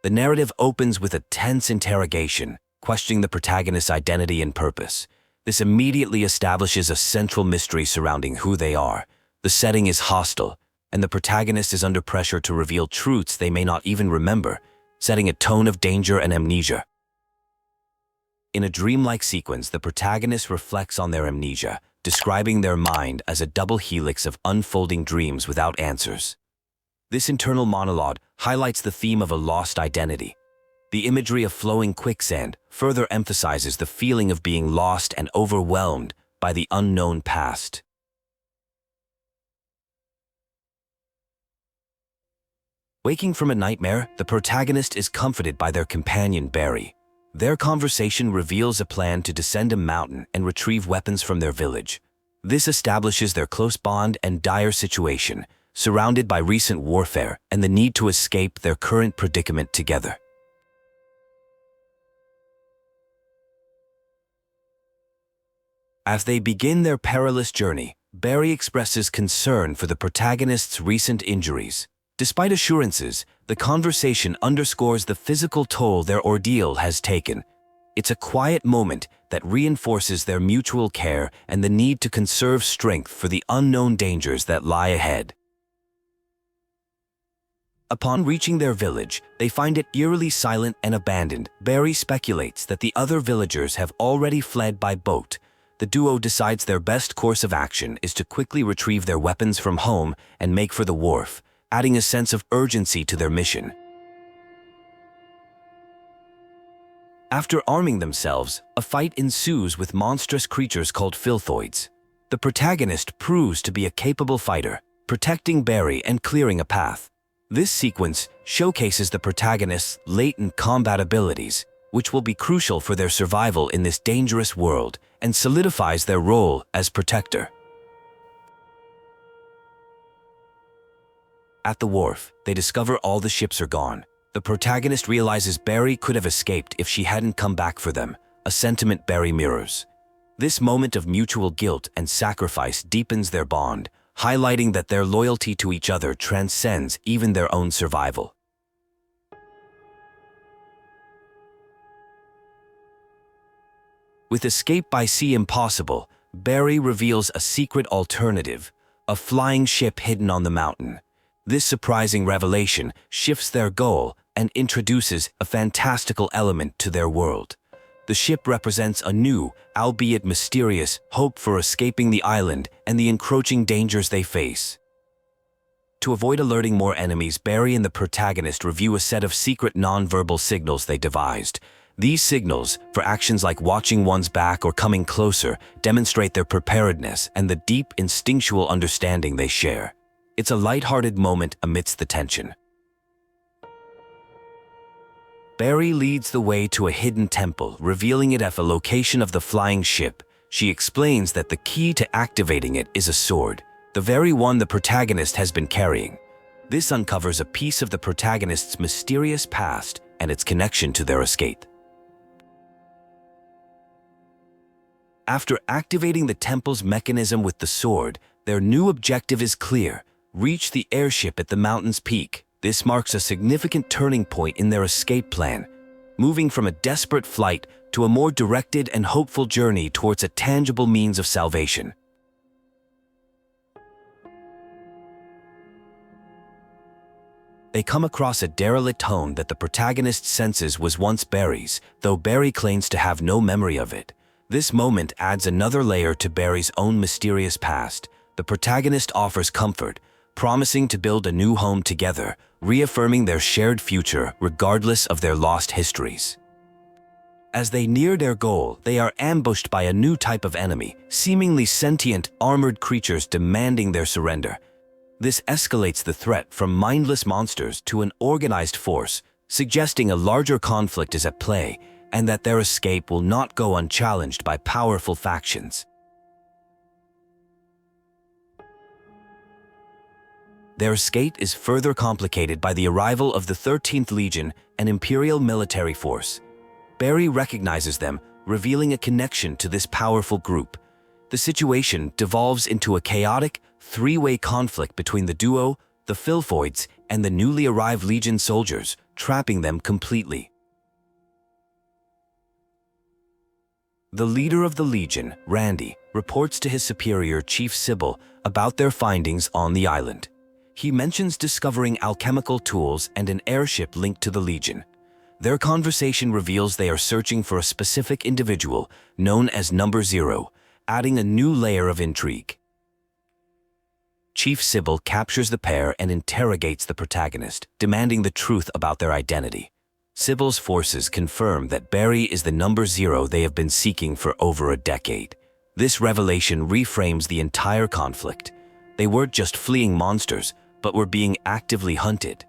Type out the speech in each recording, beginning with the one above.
The narrative opens with a tense interrogation, questioning the protagonist's identity and purpose. This immediately establishes a central mystery surrounding who they are. The setting is hostile, and the protagonist is under pressure to reveal truths they may not even remember, setting a tone of danger and amnesia. In a dreamlike sequence, the protagonist reflects on their amnesia, describing their mind as a double helix of unfolding dreams without answers. This internal monologue highlights the theme of a lost identity. The imagery of flowing quicksand further emphasizes the feeling of being lost and overwhelmed by the unknown past. Waking from a nightmare, the protagonist is comforted by their companion Barry. Their conversation reveals a plan to descend a mountain and retrieve weapons from their village. This establishes their close bond and dire situation, surrounded by recent warfare and the need to escape their current predicament together. As they begin their perilous journey, Barry expresses concern for the protagonist's recent injuries. Despite assurances, the conversation underscores the physical toll their ordeal has taken. It's a quiet moment that reinforces their mutual care and the need to conserve strength for the unknown dangers that lie ahead. Upon reaching their village, they find it eerily silent and abandoned. Barry speculates that the other villagers have already fled by boat. The duo decides their best course of action is to quickly retrieve their weapons from home and make for the wharf, adding a sense of urgency to their mission. After arming themselves, a fight ensues with monstrous creatures called Filthoids. The protagonist proves to be a capable fighter, protecting Barry and clearing a path. This sequence showcases the protagonist's latent combat abilities, which will be crucial for their survival in this dangerous world, and solidifies their role as protector. At the wharf, they discover all the ships are gone. The protagonist realizes Barry could have escaped if she hadn't come back for them, a sentiment Barry mirrors. This moment of mutual guilt and sacrifice deepens their bond, highlighting that their loyalty to each other transcends even their own survival. With escape by sea impossible, Barry reveals a secret alternative, a flying ship hidden on the mountain. This surprising revelation shifts their goal and introduces a fantastical element to their world. The ship represents a new, albeit mysterious, hope for escaping the island and the encroaching dangers they face. To avoid alerting more enemies, Barry and the protagonist review a set of secret non-verbal signals they devised. These signals, for actions like watching one's back or coming closer, demonstrate their preparedness and the deep instinctual understanding they share. It's a lighthearted moment amidst the tension. Barry leads the way to a hidden temple, revealing it as a location of the flying ship. She explains that the key to activating it is a sword, the very one the protagonist has been carrying. This uncovers a piece of the protagonist's mysterious past and its connection to their escape. After activating the temple's mechanism with the sword, their new objective is clear: reach the airship at the mountain's peak. This marks a significant turning point in their escape plan, moving from a desperate flight to a more directed and hopeful journey towards a tangible means of salvation. They come across a derelict home that the protagonist senses was once Barry's, though Barry claims to have no memory of it. This moment adds another layer to Barry's own mysterious past. The protagonist offers comfort, promising to build a new home together, reaffirming their shared future regardless of their lost histories. As they near their goal, they are ambushed by a new type of enemy, seemingly sentient, armored creatures demanding their surrender. This escalates the threat from mindless monsters to an organized force, suggesting a larger conflict is at play and that their escape will not go unchallenged by powerful factions. Their escape is further complicated by the arrival of the 13th Legion, an Imperial military force. Barry recognizes them, revealing a connection to this powerful group. The situation devolves into a chaotic, three-way conflict between the duo, the Filthoids, and the newly arrived Legion soldiers, trapping them completely. The leader of the Legion, Randy, reports to his superior, Chief Sybil, about their findings on the island. He mentions discovering alchemical tools and an airship linked to the Legion. Their conversation reveals they are searching for a specific individual known as Number Zero, adding a new layer of intrigue. Chief Sybil captures the pair and interrogates the protagonist, demanding the truth about their identity. Sybil's forces confirm that Barry is the Number Zero they have been seeking for over a decade. This revelation reframes the entire conflict. They weren't just fleeing monsters, but were being actively hunted.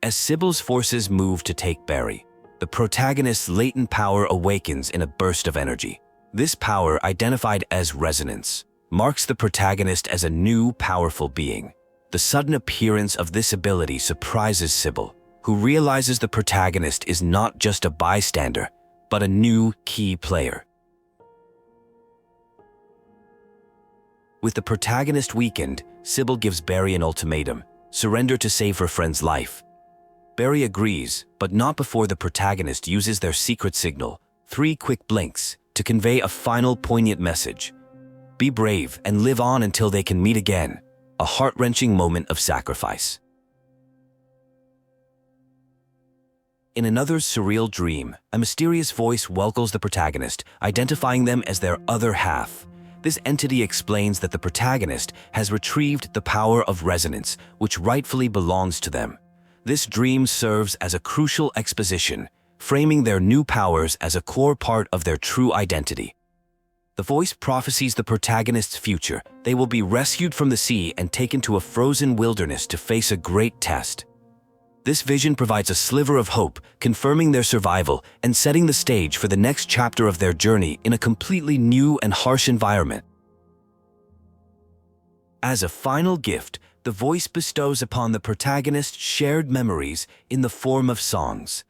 As Sybil's forces move to take Barry, the protagonist's latent power awakens in a burst of energy. This power, identified as resonance, marks the protagonist as a new, powerful being. The sudden appearance of this ability surprises Sybil, who realizes the protagonist is not just a bystander, but a new, key player. With the protagonist weakened, Sybil gives Barry an ultimatum: surrender to save her friend's life. Barry agrees, but not before the protagonist uses their secret signal, 3 quick blinks, to convey a final poignant message. Be brave and live on until they can meet again, a heart-wrenching moment of sacrifice. In another surreal dream, a mysterious voice welcomes the protagonist, identifying them as their other half. This entity explains that the protagonist has retrieved the power of resonance, which rightfully belongs to them. This dream serves as a crucial exposition, framing their new powers as a core part of their true identity. The voice prophesies the protagonist's future. They will be rescued from the sea and taken to a frozen wilderness to face a great test. This vision provides a sliver of hope, confirming their survival and setting the stage for the next chapter of their journey in a completely new and harsh environment. As a final gift, the voice bestows upon the protagonist shared memories in the form of songs.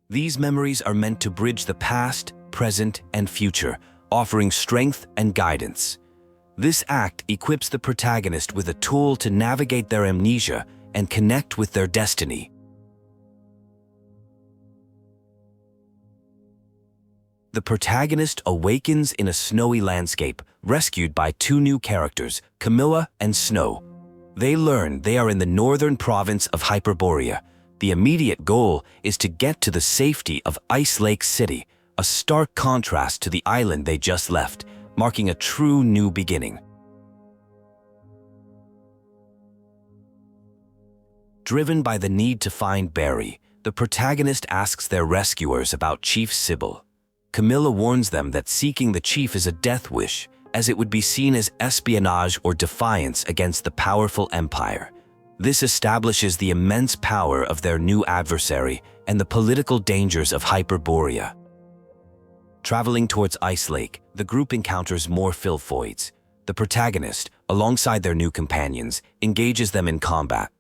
These memories are meant to bridge the past, present, and future, offering strength and guidance. This act equips the protagonist with a tool to navigate their amnesia and connect with their destiny. The protagonist awakens in a snowy landscape, rescued by 2 new characters, Camilla and Snow. They learn they are in the northern province of Hyperborea. The immediate goal is to get to the safety of Ice Lake City, a stark contrast to the island they just left, marking a true new beginning. Driven by the need to find Barry, the protagonist asks their rescuers about Chief Sybil. Camilla warns them that seeking the chief is a death wish, as it would be seen as espionage or defiance against the powerful empire. This establishes the immense power of their new adversary and the political dangers of Hyperborea. Traveling towards Ice Lake, the group encounters more Filthoids. The protagonist, alongside their new companions, engages them in combat.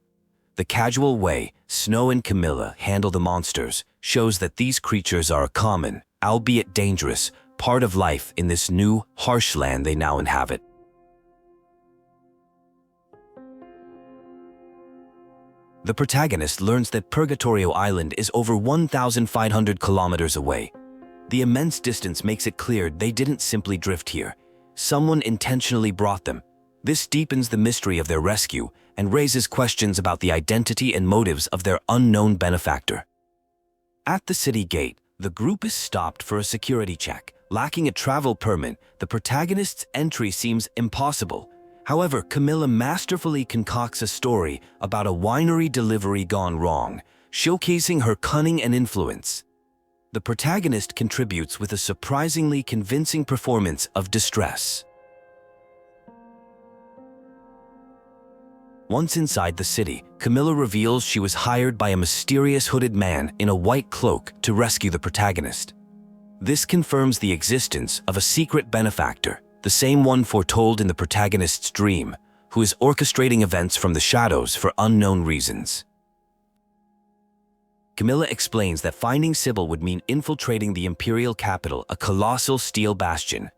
The casual way Snow and Camilla handle the monsters shows that these creatures are a common, albeit dangerous, part of life in this new, harsh land they now inhabit. The protagonist learns that Purgatorio Island is over 1,500 kilometers away. The immense distance makes it clear they didn't simply drift here. Someone intentionally brought them. This deepens the mystery of their rescue and raises questions about the identity and motives of their unknown benefactor. At the city gate, the group is stopped for a security check. Lacking a travel permit, the protagonist's entry seems impossible. However, Camilla masterfully concocts a story about a winery delivery gone wrong, showcasing her cunning and influence. The protagonist contributes with a surprisingly convincing performance of distress. Once inside the city, Camilla reveals she was hired by a mysterious hooded man in a white cloak to rescue the protagonist. This confirms the existence of a secret benefactor, the same one foretold in the protagonist's dream, who is orchestrating events from the shadows for unknown reasons. Camilla explains that finding Sybil would mean infiltrating the imperial capital, a colossal steel bastion.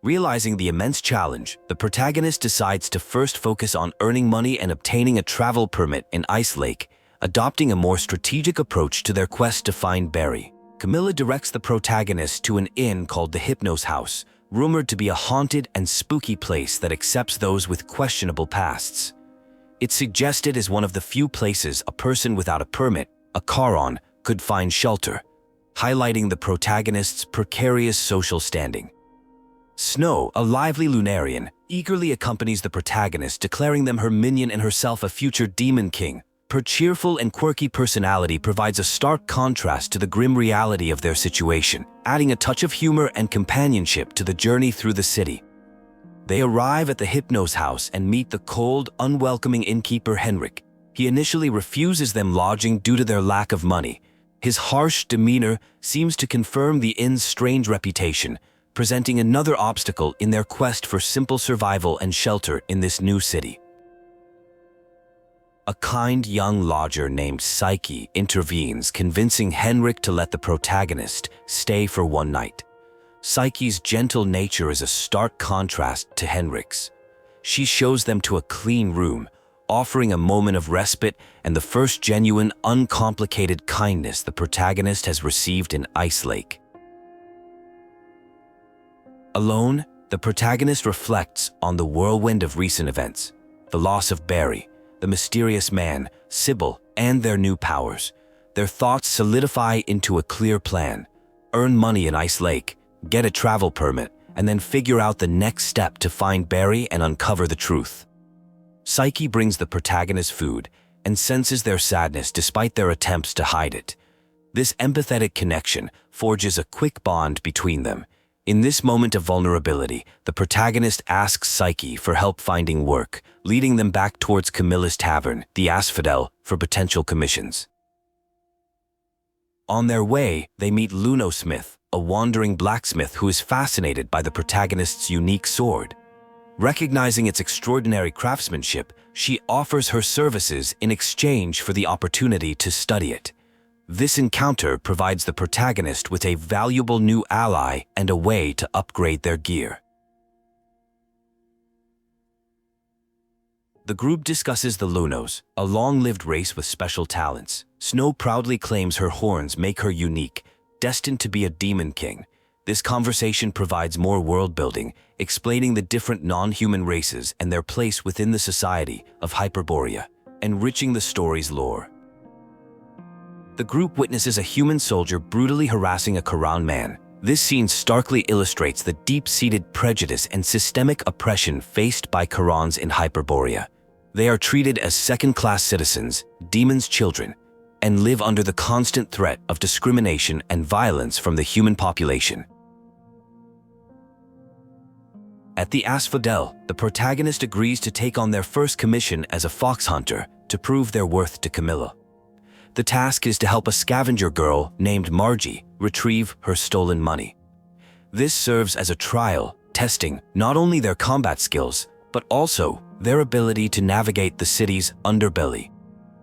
Realizing the immense challenge, the protagonist decides to first focus on earning money and obtaining a travel permit in Ice Lake, adopting a more strategic approach to their quest to find Barry. Camilla directs the protagonist to an inn called the Hypnos House, rumored to be a haunted and spooky place that accepts those with questionable pasts. It's suggested as one of the few places a person without a permit, a Charon, could find shelter, highlighting the protagonist's precarious social standing. Snow, a lively Lunarian, eagerly accompanies the protagonist, declaring them her minion and herself a future demon king. Her cheerful and quirky personality provides a stark contrast to the grim reality of their situation, adding a touch of humor and companionship to the journey through the city. They arrive at the Hypnos house and meet the cold, unwelcoming innkeeper Henrik. He initially refuses them lodging due to their lack of money. His harsh demeanor seems to confirm the inn's strange reputation, presenting another obstacle in their quest for simple survival and shelter in this new city. A kind young lodger named Psyche intervenes, convincing Henrik to let the protagonist stay for one night. Psyche's gentle nature is a stark contrast to Henrik's. She shows them to a clean room, offering a moment of respite and the first genuine, uncomplicated kindness the protagonist has received in Ice Lake. Alone, the protagonist reflects on the whirlwind of recent events, the loss of Barry, the mysterious man, Sybil, and their new powers. Their thoughts solidify into a clear plan: earn money in Ice Lake, get a travel permit, and then figure out the next step to find Barry and uncover the truth. Psyche brings the protagonist food and senses their sadness despite their attempts to hide it. This empathetic connection forges a quick bond between them. In this moment of vulnerability, the protagonist asks Psyche for help finding work, leading them back towards Camilla's tavern, the Asphodel, for potential commissions. On their way, they meet Lunosmith, a wandering blacksmith who is fascinated by the protagonist's unique sword. Recognizing its extraordinary craftsmanship, she offers her services in exchange for the opportunity to study it. This encounter provides the protagonist with a valuable new ally and a way to upgrade their gear. The group discusses the Lunos, a long-lived race with special talents. Snow proudly claims her horns make her unique, destined to be a demon king. This conversation provides more world-building, explaining the different non-human races and their place within the society of Hyperborea, enriching the story's lore. The group witnesses a human soldier brutally harassing a Charon man. This scene starkly illustrates the deep-seated prejudice and systemic oppression faced by Charons in Hyperborea. They are treated as second-class citizens, demons' children, and live under the constant threat of discrimination and violence from the human population. At the Asphodel, the protagonist agrees to take on their first commission as a fox hunter to prove their worth to Camilla. The task is to help a scavenger girl named Margie retrieve her stolen money. This serves as a trial, testing not only their combat skills, but also their ability to navigate the city's underbelly.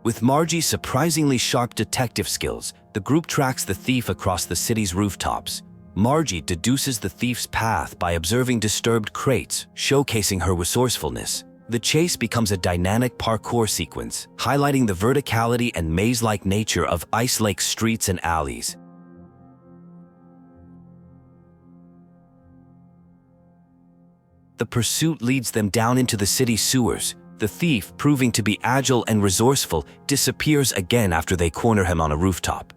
With Margie's surprisingly sharp detective skills, the group tracks the thief across the city's rooftops. Margie deduces the thief's path by observing disturbed crates, showcasing her resourcefulness. The chase becomes a dynamic parkour sequence, highlighting the verticality and maze-like nature of Ice Lake's streets and alleys. The pursuit leads them down into the city's sewers. The thief, proving to be agile and resourceful, disappears again after they corner him on a rooftop.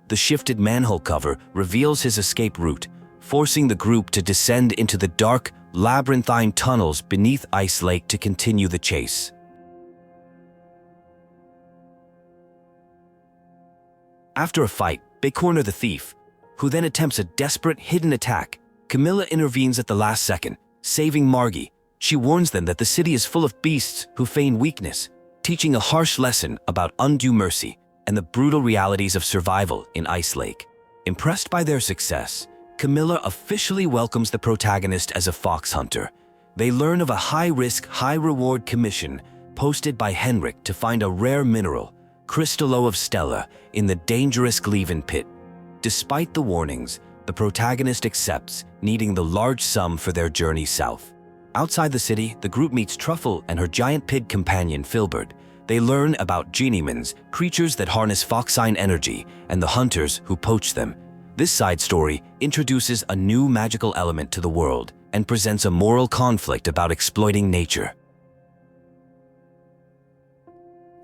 The shifted manhole cover reveals his escape route, forcing the group to descend into the dark, labyrinthine tunnels beneath Ice Lake to continue the chase. After a fight, they corner the thief, who then attempts a desperate hidden attack. Camilla intervenes at the last second, saving Margie. She warns them that the city is full of beasts who feign weakness, teaching a harsh lesson about undue mercy and the brutal realities of survival in Ice Lake. Impressed by their success, Camilla officially welcomes the protagonist as a fox hunter. They learn of a high-risk, high-reward commission posted by Henrik to find a rare mineral, Crystallo of Stella, in the dangerous Gleven pit. Despite the warnings, The protagonist accepts, needing the large sum for their journey south. Outside the city, the group meets Truffle and her giant pig companion Filbert. They learn about geniemens, creatures that harness foxine energy, and the hunters who poach them. This side story introduces a new magical element to the world and presents a moral conflict about exploiting nature.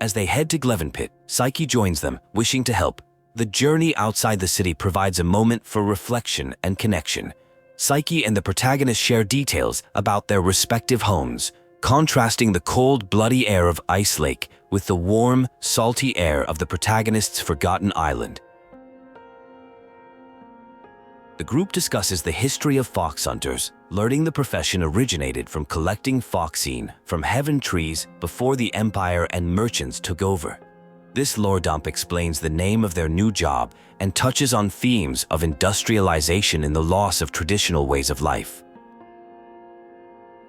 As they head to Glevenpit, Psyche joins them, wishing to help. The journey outside the city provides a moment for reflection and connection. Psyche and the protagonist share details about their respective homes, contrasting the cold, bloody air of Ice Lake with the warm, salty air of the protagonist's forgotten island. The group discusses the history of fox hunters, learning the profession originated from collecting foxine from heaven trees before the empire and merchants took over. This lore dump explains the name of their new job and touches on themes of industrialization and the loss of traditional ways of life.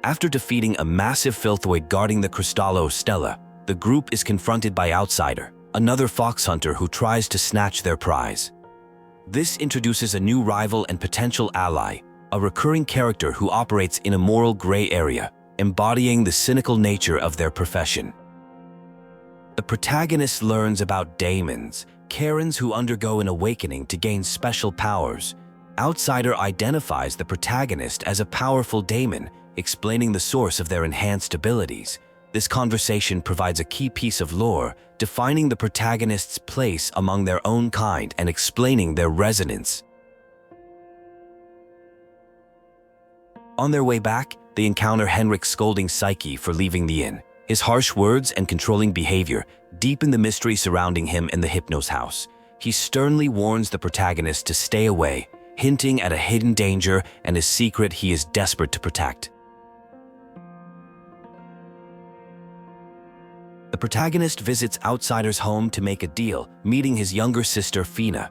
After defeating a massive filthoid guarding the Cristallo Stella, the group is confronted by Outsider, another fox hunter who tries to snatch their prize. This introduces a new rival and potential ally, a recurring character who operates in a moral gray area, embodying the cynical nature of their profession. The protagonist learns about daemons, Karens who undergo an awakening to gain special powers. Outsider identifies the protagonist as a powerful daemon, explaining the source of their enhanced abilities. This conversation provides a key piece of lore, defining the protagonist's place among their own kind and explaining their resonance. On their way back, they encounter Henrik scolding Psyche for leaving the inn. His harsh words and controlling behavior deepen the mystery surrounding him in the Hypnos house. He sternly warns the protagonist to stay away, hinting at a hidden danger and a secret he is desperate to protect. The protagonist visits Outsider's home to make a deal, meeting his younger sister Fina.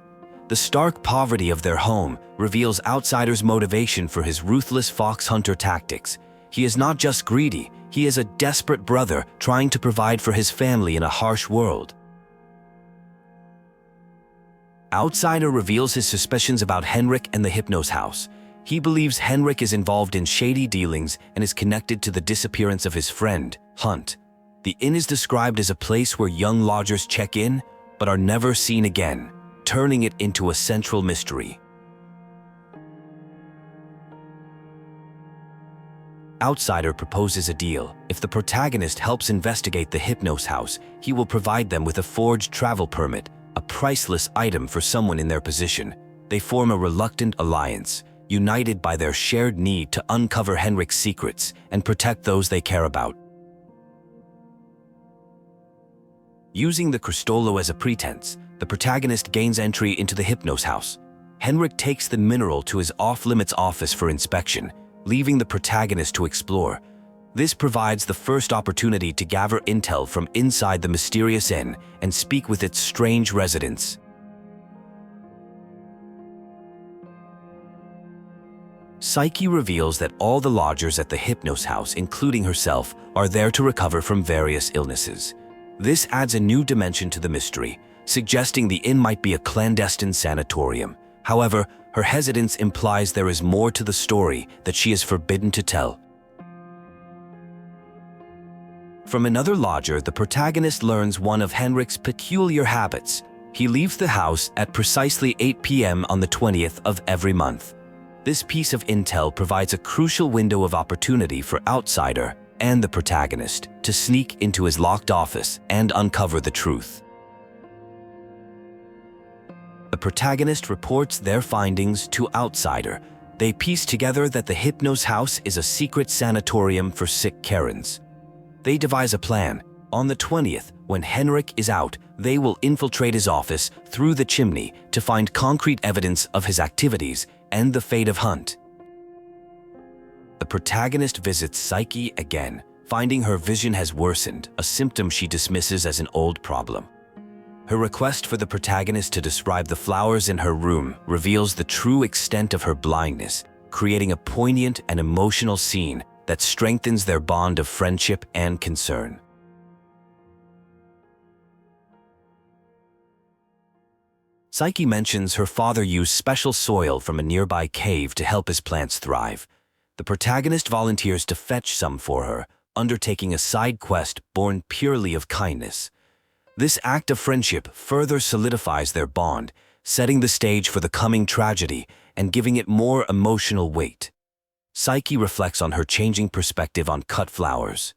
The stark poverty of their home reveals Outsider's motivation for his ruthless fox hunter tactics. He is not just greedy, he is a desperate brother trying to provide for his family in a harsh world. Outsider reveals his suspicions about Henrik and the Hypnos house. He believes Henrik is involved in shady dealings and is connected to the disappearance of his friend, Hunt. The inn is described as a place where young lodgers check in, but are never seen again, turning it into a central mystery. Outsider proposes a deal. If the protagonist helps investigate the Hypnos house, he will provide them with a forged travel permit, a priceless item for someone in their position. They form a reluctant alliance, united by their shared need to uncover Henrik's secrets and protect those they care about. Using the Cristolo as a pretense, the protagonist gains entry into the Hypnos house. Henrik takes the mineral to his off-limits office for inspection, leaving the protagonist to explore. This provides the first opportunity to gather intel from inside the mysterious inn and speak with its strange residents. Psyche reveals that all the lodgers at the Hypnos house, including herself, are there to recover from various illnesses. This adds a new dimension to the mystery, suggesting the inn might be a clandestine sanatorium. However, her hesitance implies there is more to the story that she is forbidden to tell. From another lodger, the protagonist learns one of Henrik's peculiar habits. He leaves the house at precisely 8 p.m. on the 20th of every month. This piece of intel provides a crucial window of opportunity for Outsider and the protagonist to sneak into his locked office and uncover the truth. The protagonist reports their findings to Outsider. They piece together that the Hypnos house is a secret sanatorium for sick Karens. They devise a plan. On the 20th, when Henrik is out, they will infiltrate his office through the chimney to find concrete evidence of his activities and the fate of Hunt. The protagonist visits Psyche again, finding her vision has worsened, a symptom she dismisses as an old problem. Her request for the protagonist to describe the flowers in her room reveals the true extent of her blindness, creating a poignant and emotional scene that strengthens their bond of friendship and concern. Psyche mentions her father used special soil from a nearby cave to help his plants thrive. The protagonist volunteers to fetch some for her, undertaking a side quest born purely of kindness. This act of friendship further solidifies their bond, setting the stage for the coming tragedy and giving it more emotional weight. Psyche reflects on her changing perspective on cut flowers.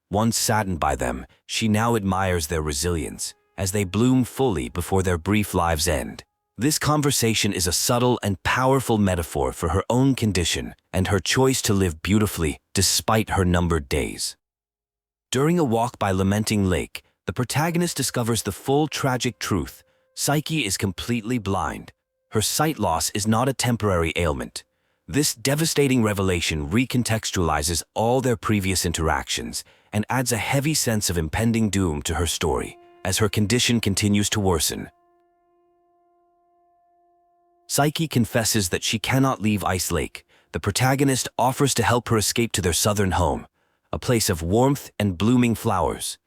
Once saddened by them, she now admires their resilience, as they bloom fully before their brief lives end. This conversation is a subtle and powerful metaphor for her own condition and her choice to live beautifully despite her numbered days. During a walk by Lamenting Lake, the protagonist discovers the full tragic truth. Psyche is completely blind. Her sight loss is not a temporary ailment. This devastating revelation recontextualizes all their previous interactions and adds a heavy sense of impending doom to her story as her condition continues to worsen. Psyche confesses that she cannot leave Ice Lake. The protagonist offers to help her escape to their southern home, a place of warmth and blooming flowers.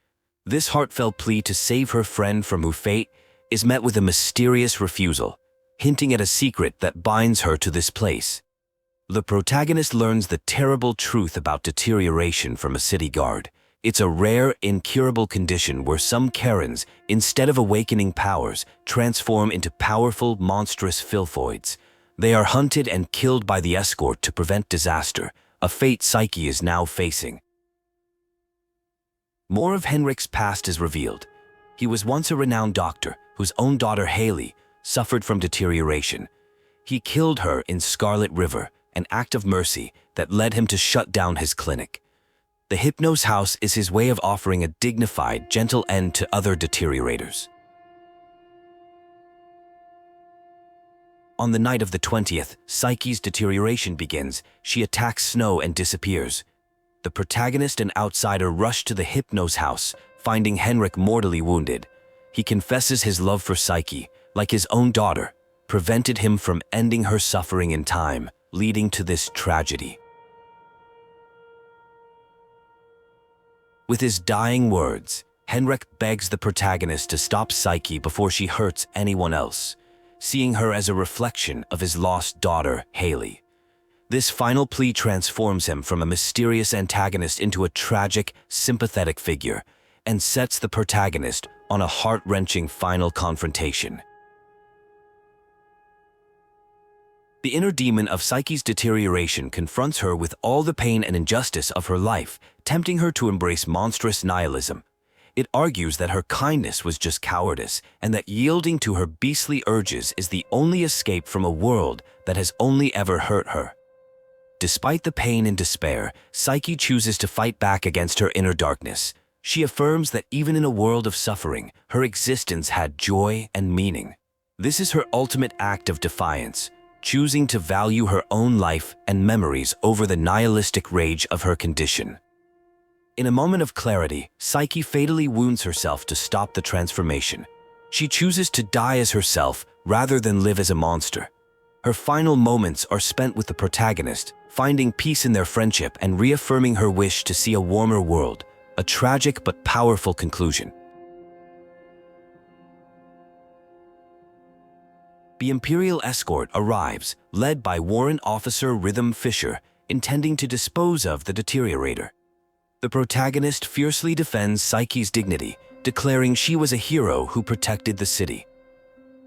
This heartfelt plea to save her friend from her fate is met with a mysterious refusal, hinting at a secret that binds her to this place. The protagonist learns the terrible truth about deterioration from a city guard. It's a rare, incurable condition where some Karens, instead of awakening powers, transform into powerful, monstrous Filthoids. They are hunted and killed by the escort to prevent disaster, a fate Psyche is now facing. More of Henrik's past is revealed. He was once a renowned doctor whose own daughter Haley suffered from deterioration. He killed her in Scarlet River, an act of mercy that led him to shut down his clinic. The Hypnos house is his way of offering a dignified, gentle end to other deteriorators. On the night of the 20th, Psyche's deterioration begins. She attacks Snow and disappears. The protagonist and outsider rush to the Hypnos house, finding Henrik mortally wounded. He confesses his love for Psyche, like his own daughter, prevented him from ending her suffering in time, leading to this tragedy. With his dying words, Henrik begs the protagonist to stop Psyche before she hurts anyone else, seeing her as a reflection of his lost daughter, Haley. This final plea transforms him from a mysterious antagonist into a tragic, sympathetic figure, and sets the protagonist on a heart-wrenching final confrontation. The inner demon of Psyche's deterioration confronts her with all the pain and injustice of her life, tempting her to embrace monstrous nihilism. It argues that her kindness was just cowardice, and that yielding to her beastly urges is the only escape from a world that has only ever hurt her. Despite the pain and despair, Psyche chooses to fight back against her inner darkness. She affirms that even in a world of suffering, her existence had joy and meaning. This is her ultimate act of defiance, choosing to value her own life and memories over the nihilistic rage of her condition. In a moment of clarity, Psyche fatally wounds herself to stop the transformation. She chooses to die as herself rather than live as a monster. Her final moments are spent with the protagonist, finding peace in their friendship and reaffirming her wish to see a warmer world, a tragic but powerful conclusion. The Imperial escort arrives, led by Warrant Officer Rhythm Fisher, intending to dispose of the deteriorator. The protagonist fiercely defends Psyche's dignity, declaring she was a hero who protected the city.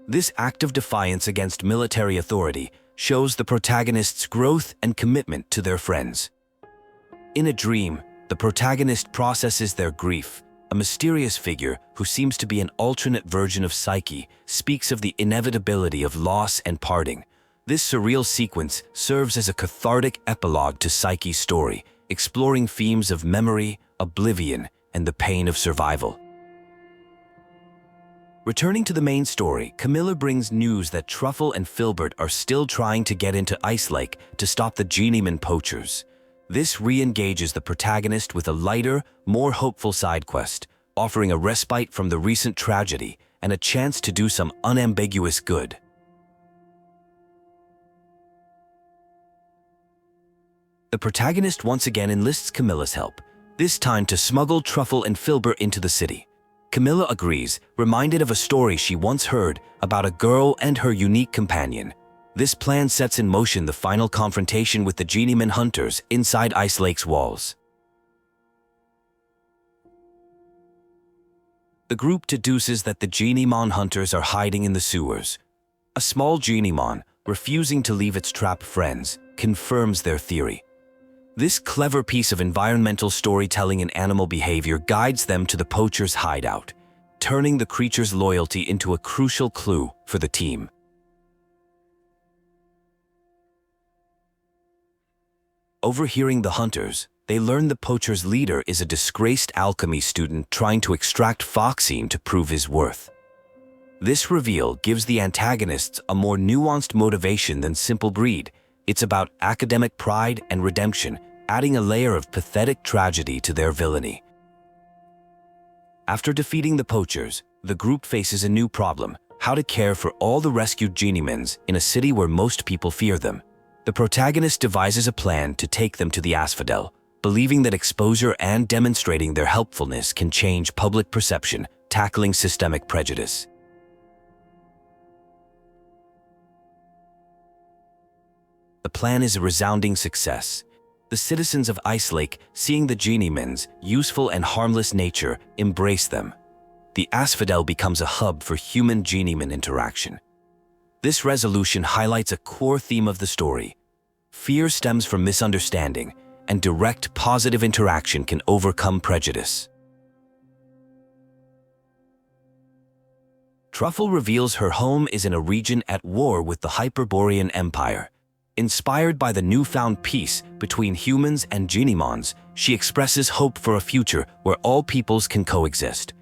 This act of defiance against military authority shows the protagonist's growth and commitment to their friends. In a dream, the protagonist processes their grief. A mysterious figure, who seems to be an alternate version of Psyche, speaks of the inevitability of loss and parting. This surreal sequence serves as a cathartic epilogue to Psyche's story, exploring themes of memory, oblivion, and the pain of survival. Returning to the main story, Camilla brings news that Truffle and Filbert are still trying to get into Ice Lake to stop the Genieman poachers. This re-engages the protagonist with a lighter, more hopeful side quest, offering a respite from the recent tragedy and a chance to do some unambiguous good. The protagonist once again enlists Camilla's help, this time to smuggle Truffle and Filbert into the city. Camilla agrees, reminded of a story she once heard about a girl and her unique companion. This plan sets in motion the final confrontation with the Genieman hunters inside Ice Lake's walls. The group deduces that the Genieman hunters are hiding in the sewers. A small Genieman, refusing to leave its trapped friends, confirms their theory. This clever piece of environmental storytelling and animal behavior guides them to the poacher's hideout, turning the creature's loyalty into a crucial clue for the team. Overhearing the hunters, they learn the poacher's leader is a disgraced alchemy student trying to extract foxine to prove his worth. This reveal gives the antagonists a more nuanced motivation than simple greed. It's about academic pride and redemption, adding a layer of pathetic tragedy to their villainy. After defeating the poachers, the group faces a new problem: how to care for all the rescued Geniemans in a city where most people fear them. The protagonist devises a plan to take them to the Asphodel, believing that exposure and demonstrating their helpfulness can change public perception, tackling systemic prejudice. The plan is a resounding success. The citizens of Ice Lake, seeing the Geniemans' useful and harmless nature, embrace them. The Asphodel becomes a hub for human-Genieman interaction. This resolution highlights a core theme of the story. Fear stems from misunderstanding, and direct positive interaction can overcome prejudice. Truffle reveals her home is in a region at war with the Hyperborean Empire. Inspired by the newfound peace between humans and Geniemans, she expresses hope for a future where all peoples can coexist.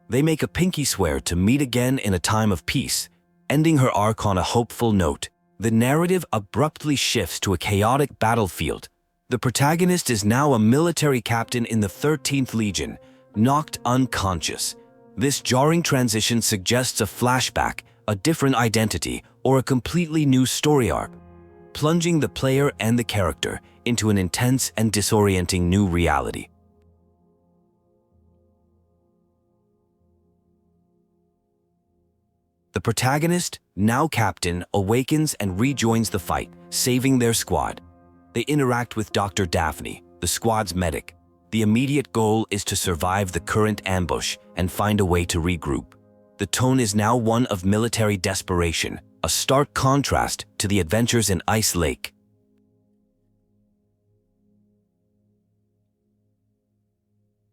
They make a pinky swear to meet again in a time of peace, ending her arc on a hopeful note. The narrative abruptly shifts to a chaotic battlefield. The protagonist is now a military captain in the 13th Legion, knocked unconscious. This jarring transition suggests a flashback, a different identity, or a completely new story arc, plunging the player and the character into an intense and disorienting new reality. The protagonist, now captain, awakens and rejoins the fight, saving their squad. They interact with Dr. Daphne, the squad's medic. The immediate goal is to survive the current ambush and find a way to regroup. The tone is now one of military desperation, a stark contrast to the adventures in Ice Lake.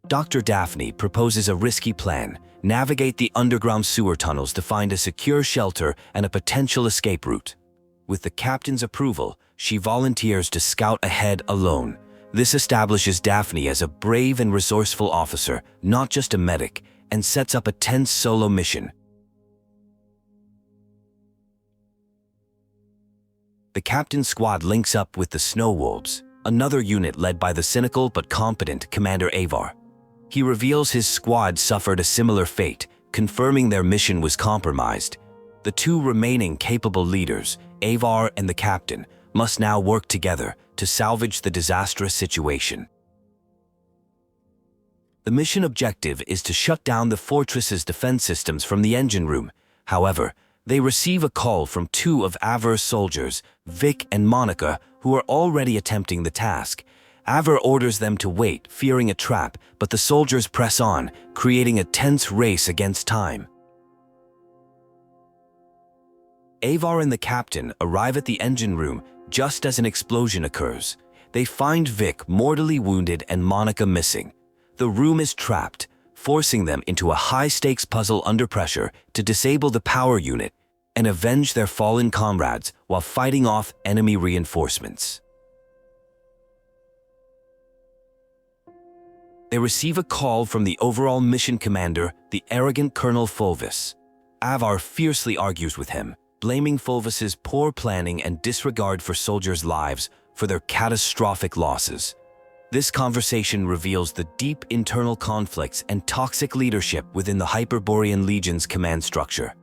Dr. Daphne proposes a risky plan: navigate the underground sewer tunnels to find a secure shelter and a potential escape route. With the captain's approval, she volunteers to scout ahead alone. This establishes Daphne as a brave and resourceful officer, not just a medic, and sets up a tense solo mission. The captain's squad links up with the Snow Wolves, another unit led by the cynical but competent Commander Avar. He reveals his squad suffered a similar fate, confirming their mission was compromised. The two remaining capable leaders, Avar and the captain, must now work together to salvage the disastrous situation. The mission objective is to shut down the fortress's defense systems from the engine room. However, they receive a call from two of Avar's soldiers, Vic and Monica, who are already attempting the task. Avar orders them to wait, fearing a trap, but the soldiers press on, creating a tense race against time. Avar and the captain arrive at the engine room just as an explosion occurs. They find Vic mortally wounded and Monica missing. The room is trapped, forcing them into a high-stakes puzzle under pressure to disable the power unit and avenge their fallen comrades while fighting off enemy reinforcements. They receive a call from the overall mission commander, the arrogant Colonel Fulvis. Avar fiercely argues with him, blaming Fulvis's poor planning and disregard for soldiers' lives for their catastrophic losses. This conversation reveals the deep internal conflicts and toxic leadership within the Hyperborean Legion's command structure.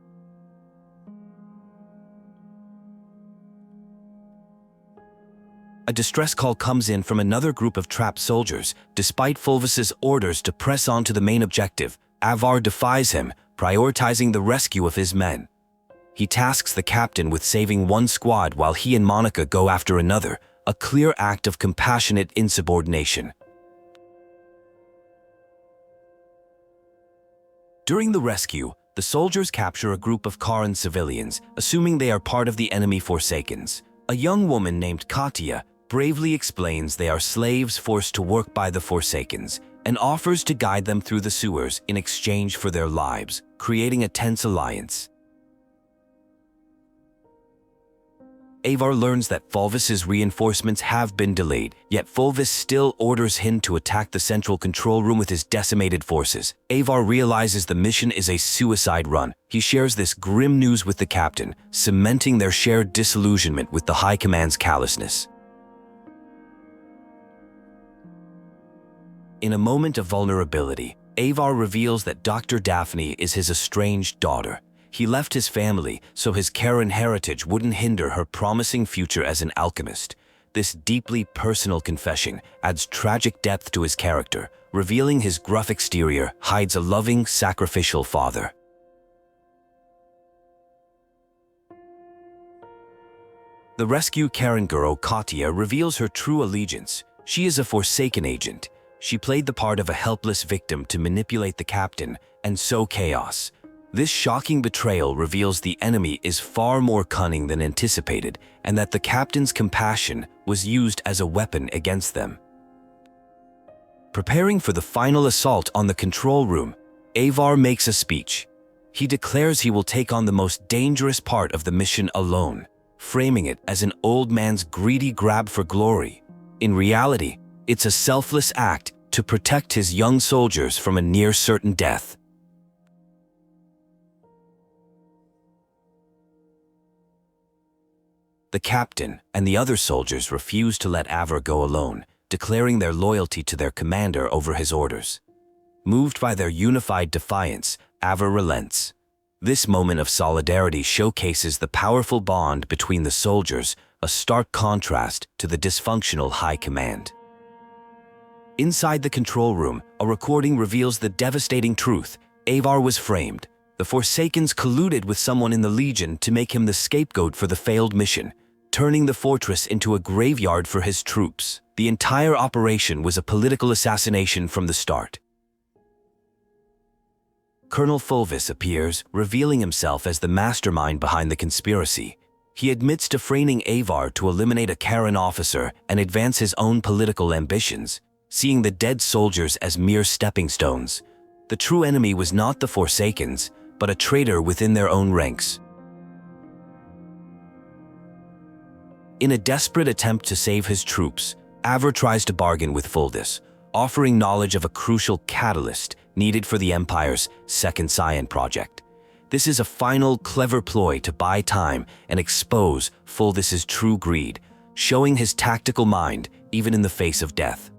A distress call comes in from another group of trapped soldiers. Despite Fulvis's orders to press on to the main objective, Avar defies him, prioritizing the rescue of his men. He tasks the captain with saving one squad while he and Monica go after another, a clear act of compassionate insubordination. During the rescue, the soldiers capture a group of Kharan civilians, assuming they are part of the enemy Forsakens. A young woman named Katya bravely explains they are slaves forced to work by the Forsakens and offers to guide them through the sewers in exchange for their lives, creating a tense alliance. Avar learns that Fulvis's reinforcements have been delayed, yet Fulvis still orders him to attack the central control room with his decimated forces. Avar realizes the mission is a suicide run. He shares this grim news with the captain, cementing their shared disillusionment with the High Command's callousness. In a moment of vulnerability, Avar reveals that Dr. Daphne is his estranged daughter. He left his family so his Kharan heritage wouldn't hinder her promising future as an alchemist. This deeply personal confession adds tragic depth to his character, revealing his gruff exterior hides a loving, sacrificial father. The rescue Kharan girl Katya reveals her true allegiance. She is a Forsaken agent. She played the part of a helpless victim to manipulate the captain and sow chaos. This shocking betrayal reveals the enemy is far more cunning than anticipated and that the captain's compassion was used as a weapon against them. Preparing for the final assault on the control room, Avar makes a speech. He declares he will take on the most dangerous part of the mission alone, framing it as an old man's greedy grab for glory. In reality, it's a selfless act to protect his young soldiers from a near-certain death. The captain and the other soldiers refuse to let Avar go alone, declaring their loyalty to their commander over his orders. Moved by their unified defiance, Avar relents. This moment of solidarity showcases the powerful bond between the soldiers, a stark contrast to the dysfunctional High Command. Inside the control room, a recording reveals the devastating truth. Avar was framed. The Forsakens colluded with someone in the Legion to make him the scapegoat for the failed mission, turning the fortress into a graveyard for his troops. The entire operation was a political assassination from the start. Colonel Fulvis appears, revealing himself as the mastermind behind the conspiracy. He admits to framing Avar to eliminate a Kharan officer and advance his own political ambitions, seeing the dead soldiers as mere stepping stones. The true enemy was not the Forsakens, but a traitor within their own ranks. In a desperate attempt to save his troops, Avar tries to bargain with Fulvis, offering knowledge of a crucial catalyst needed for the Empire's Second Scion project. This is a final, clever ploy to buy time and expose Fulvis's true greed, showing his tactical mind even in the face of death.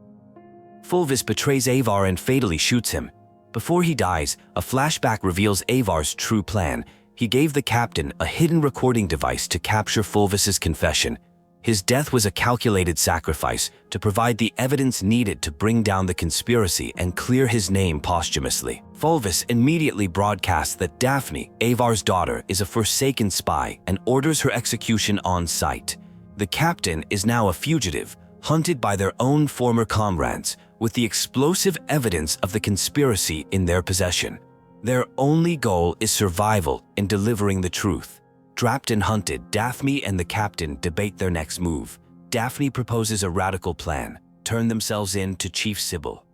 Fulvis betrays Avar and fatally shoots him. Before he dies, a flashback reveals Avar's true plan. He gave the captain a hidden recording device to capture Fulvis's confession. His death was a calculated sacrifice to provide the evidence needed to bring down the conspiracy and clear his name posthumously. Fulvis immediately broadcasts that Daphne, Avar's daughter, is a Forsaken spy and orders her execution on sight. The captain is now a fugitive, hunted by their own former comrades, with the explosive evidence of the conspiracy in their possession. Their only goal is survival in delivering the truth. Trapped and hunted, Daphne and the captain debate their next move. Daphne proposes a radical plan: turn themselves in to Chief Sybil.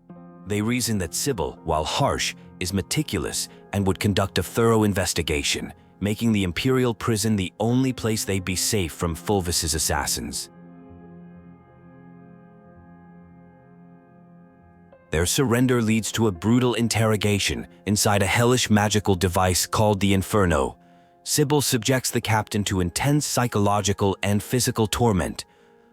They reason that Sybil, while harsh, is meticulous and would conduct a thorough investigation, making the Imperial prison the only place they'd be safe from Fulvis's assassins. Their surrender leads to a brutal interrogation inside a hellish magical device called the Inferno. Sybil subjects the captain to intense psychological and physical torment,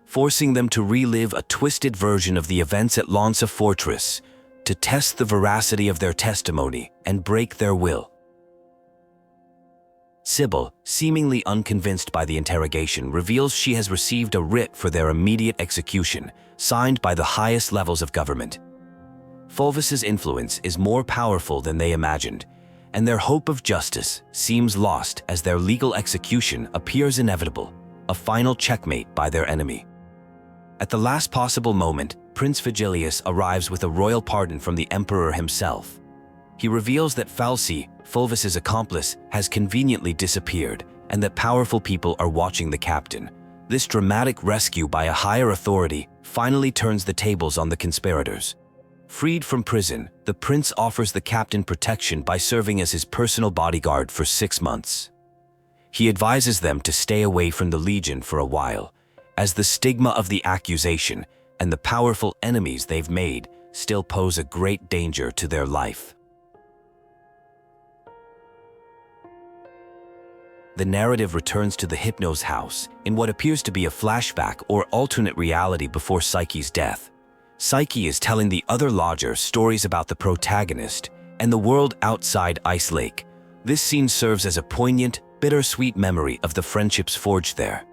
forcing them to relive a twisted version of the events at Lanza Fortress to test the veracity of their testimony and break their will. Sybil, seemingly unconvinced by the interrogation, reveals she has received a writ for their immediate execution, signed by the highest levels of government. Fulvis's influence is more powerful than they imagined, and their hope of justice seems lost as their legal execution appears inevitable, a final checkmate by their enemy. At the last possible moment, Prince Vigilius arrives with a royal pardon from the Emperor himself. He reveals that Falsi, Fulvis's accomplice, has conveniently disappeared and that powerful people are watching the captain. This dramatic rescue by a higher authority finally turns the tables on the conspirators. Freed from prison, the prince offers the captain protection by serving as his personal bodyguard for 6 months. He advises them to stay away from the Legion for a while, as the stigma of the accusation and the powerful enemies they've made still pose a great danger to their life. The narrative returns to the Hypnos house in what appears to be a flashback or alternate reality before Psyche's death. Psyche is telling the other lodgers stories about the protagonist and the world outside Ice Lake. This scene serves as a poignant, bittersweet memory of the friendships forged there.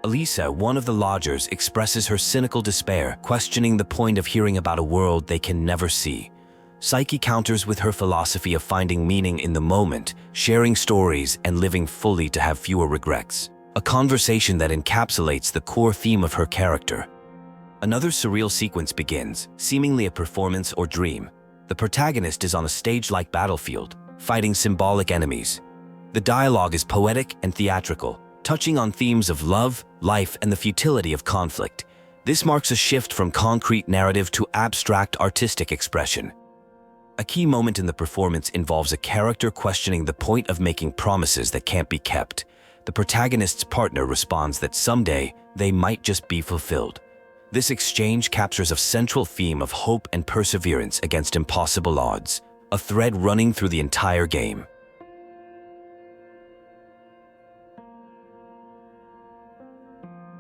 Elisa, one of the lodgers, expresses her cynical despair, questioning the point of hearing about a world they can never see. Psyche counters with her philosophy of finding meaning in the moment, sharing stories, and living fully to have fewer regrets. A conversation that encapsulates the core theme of her character. Another surreal sequence begins, seemingly a performance or dream. The protagonist is on a stage-like battlefield, fighting symbolic enemies. The dialogue is poetic and theatrical, touching on themes of love, life, and the futility of conflict. This marks a shift from concrete narrative to abstract artistic expression. A key moment in the performance involves a character questioning the point of making promises that can't be kept. The protagonist's partner responds that someday they might just be fulfilled. This exchange captures a central theme of hope and perseverance against impossible odds, a thread running through the entire game.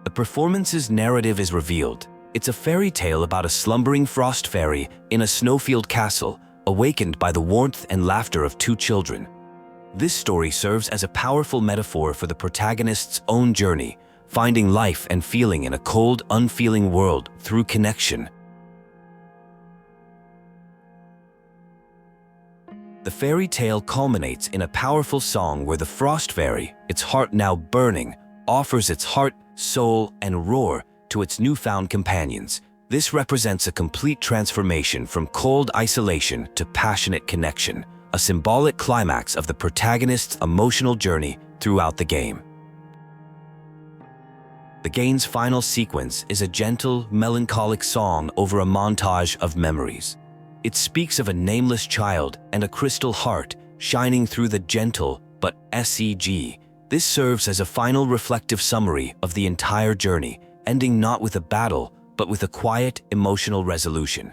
The performance's narrative is revealed. It's a fairy tale about a slumbering frost fairy in a snowfield castle, awakened by the warmth and laughter of 2 children. This story serves as a powerful metaphor for the protagonist's own journey, finding life and feeling in a cold, unfeeling world through connection. The fairy tale culminates in a powerful song where the frost fairy, its heart now burning, offers its heart, soul, and roar to its newfound companions. This represents a complete transformation from cold isolation to passionate connection, a symbolic climax of the protagonist's emotional journey throughout the game. The game's final sequence is a gentle, melancholic song over a montage of memories. It speaks of a nameless child and a crystal heart shining through the gentle but SEG. This serves as a final reflective summary of the entire journey, ending not with a battle, but with a quiet, emotional resolution.